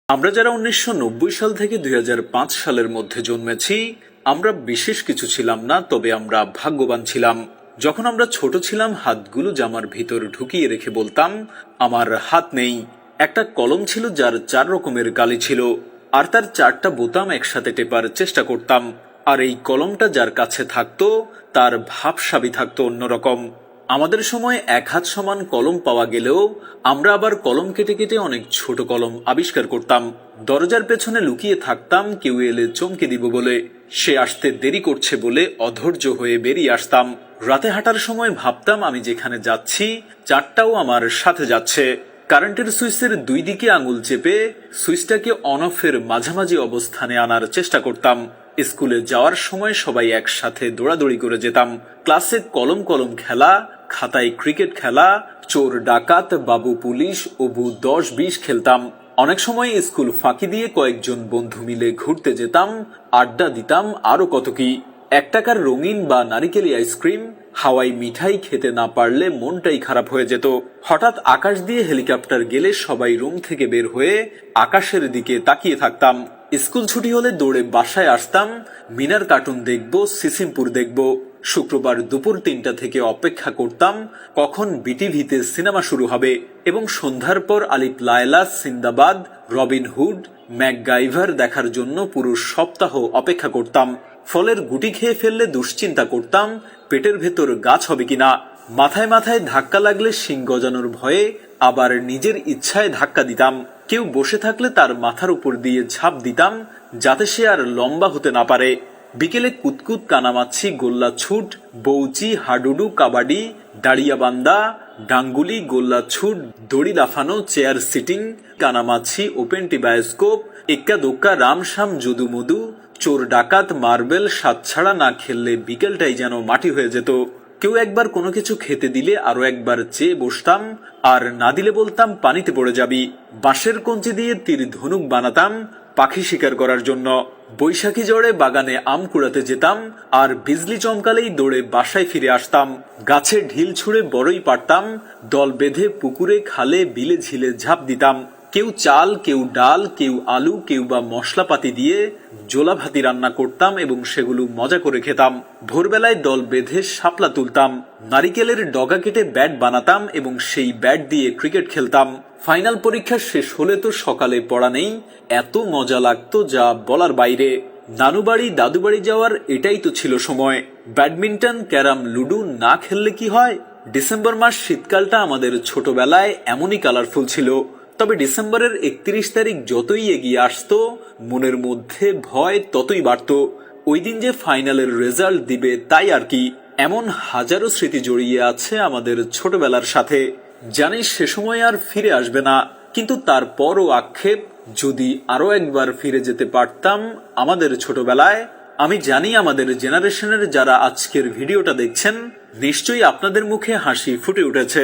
আমরা যারা 1990 সাল থেকে 2005 সালের মধ্যে জন্মেছি, আমরা বিশেষ কিছু ছিলাম না, তবে আমরা ভাগ্যবান ছিলাম। যখন আমরা ছোট ছিলাম, হাতগুলো জামার ভিতর ঢুকিয়ে রেখে বলতাম, আমার হাত নেই। একটা কলম ছিল যার 4 রকমের কালি ছিল, আর তার 4টা বোতাম একসাথে টেপার চেষ্টা করতাম। আর এই কলমটা যার কাছে থাকতো, তার ভাবসাবি থাকতো অন্যরকম। আমাদের সময় 1 হাত সমান কলম পাওয়া গেলেও আমরা আবার কলম কেটে কেটে অনেক ছোট কলম আবিষ্কার করতাম। দরজার পেছনে লুকিয়ে থাকতাম, কেউ এলে চমকে দিব বলে। সে আসতে দেরি করছে বলে অধৈর্য হয়ে বেরিয়ে আসতাম। রাতে হাঁটার সময় ভাবতাম আমি যেখানে যাচ্ছি, 4টাও আমার সাথে যাচ্ছে। কারেন্টের সুইচের 2 দিকে আঙুল চেপে সুইচটাকে অন অফের মাঝামাঝি অবস্থানে আনার চেষ্টা করতাম। স্কুলে যাওয়ার সময় সবাই একসাথে দৌড়াদৌড়ি করে যেতাম। ক্লাসে কলম কলম খেলা, খাতায় ক্রিকেট খেলা, চোর ডাকাত, বাবু পুলিশ, অবু 10-20 খেলতাম। অনেক সময় স্কুল ফাঁকি দিয়ে কয়েকজন বন্ধু মিলে ঘুরতে যেতাম, আড্ডা দিতাম, আরো কত কি। 1 টাকার রঙিন বা নারিকেলি আইসক্রিম, হাওয়াই মিঠাই খেতে না পারলে মনটাই খারাপ হয়ে যেত। হঠাৎ আকাশ দিয়ে হেলিকপ্টার গেলে সবাই রুম থেকে বের হয়ে আকাশের দিকে তাকিয়ে থাকতাম। স্কুল ছুটি হলে দৌড়ে বাসায় আসতাম, মিনার কার্টুন দেখব, সিসিমপুর দেখব। শুক্রবার দুপুর 3টা থেকে অপেক্ষা করতাম কখন বিটিভিতে সিনেমা শুরু হবে, এবং সন্ধ্যার পর আলিফ Laila, Sinbad, Robin Hood, MacGyver দেখার জন্য পুরো সপ্তাহ অপেক্ষা করতাম। ফলের গুটি খেয়ে ফেললে দুশ্চিন্তা করতাম পেটের ভেতর গাছ হবে কিনা। মাথায় মাথায় ধাক্কা লাগলে শিং গজানোর ভয়ে আবার নিজের ইচ্ছায় ধাক্কা দিতাম। কেউ বসে থাকলে তার মাথার উপর দিয়ে ঝাঁপ দিতাম, যাতে সে আর লম্বা হতে না পারে। বিকেলে কুতকুত, কানামাছি, গোল্লা ছুট, বৌচি, হাডুডু, কাবাডি, দাঁড়িয়াবান্ধা, ডাঙ্গুলি, গোল্লা ছুট, দড়ি লাফানো, চেয়ার সিটিং, কানামাছি, ওপেন টি বায়োস্কোপ, এক্কা দোক্কা, রামশাম, যদু মধু, চোর ডাকাত, মার্বেল, সাতছাড়া না খেললে বিকেলটাই যেন মাটি হয়ে যেত। কেউ একবার কোনো কিছু খেতে দিলে আরো একবার চেয়ে বসতাম, আর না দিলে বলতাম পানিতে পড়ে যাবি। বাঁশের কঞ্চি দিয়ে তীর ধনুক বানাতাম পাখি শিকার করার জন্য। বৈশাখী ঝড়ে বাগানে আম কুড়াতে যেতাম, আর বিজলি চমকালেই দৌড়ে বাসায় ফিরে আসতাম। গাছে ঢিল ছুঁড়ে বড়ই পারতাম, দল বেঁধে পুকুরে, খালে, বিলে, ঝিলে ঝাঁপ দিতাম। কেউ চাল, কেউ ডাল, কেউ আলু, কেউ বা মশলাপাতি দিয়ে জোলা ভাতি রান্না করতাম এবং সেগুলো মজা করে খেতাম। ভোরবেলায় দল বেঁধে শাপলা তুলতাম, নারিকেলের ডগা কেটে ব্যাট বানাতাম এবং সেই ব্যাট দিয়ে ক্রিকেট খেলতাম। ফাইনাল পরীক্ষা শেষ হলে তো সকালে পড়া নেই, এত মজা লাগতো যা বলার বাইরে। নানু বাড়ি, দাদু বাড়ি যাওয়ার এটাই তো ছিল সময়। ব্যাডমিন্টন, ক্যারাম, লুডো না খেললে কি হয়। ডিসেম্বর মাস, শীতকালটা আমাদের ছোটবেলায় এমনই কালারফুল ছিল। তবে ডিসেম্বরের 31 তারিখ যতই এগিয়ে আসতো, মনের মধ্যে ভয় ততই বাড়তো। ওই দিন যে ফাইনালের রেজাল্ট দিবে তাই আর কি। এমন হাজারো স্মৃতি জড়িয়ে আছে আমাদের ছোটবেলার সাথে। জানিস সে সময় আর ফিরে আসবে না, কিন্তু তারপরও আক্ষেপ, যদি আরো একবার ফিরে যেতে পারতাম আমাদের ছোটবেলায়। আমি জানি আমাদের জেনারেশনের যারা আজকের ভিডিওটা দেখছেন, নিশ্চয়ই আপনাদের মুখে হাসি ফুটে উঠেছে।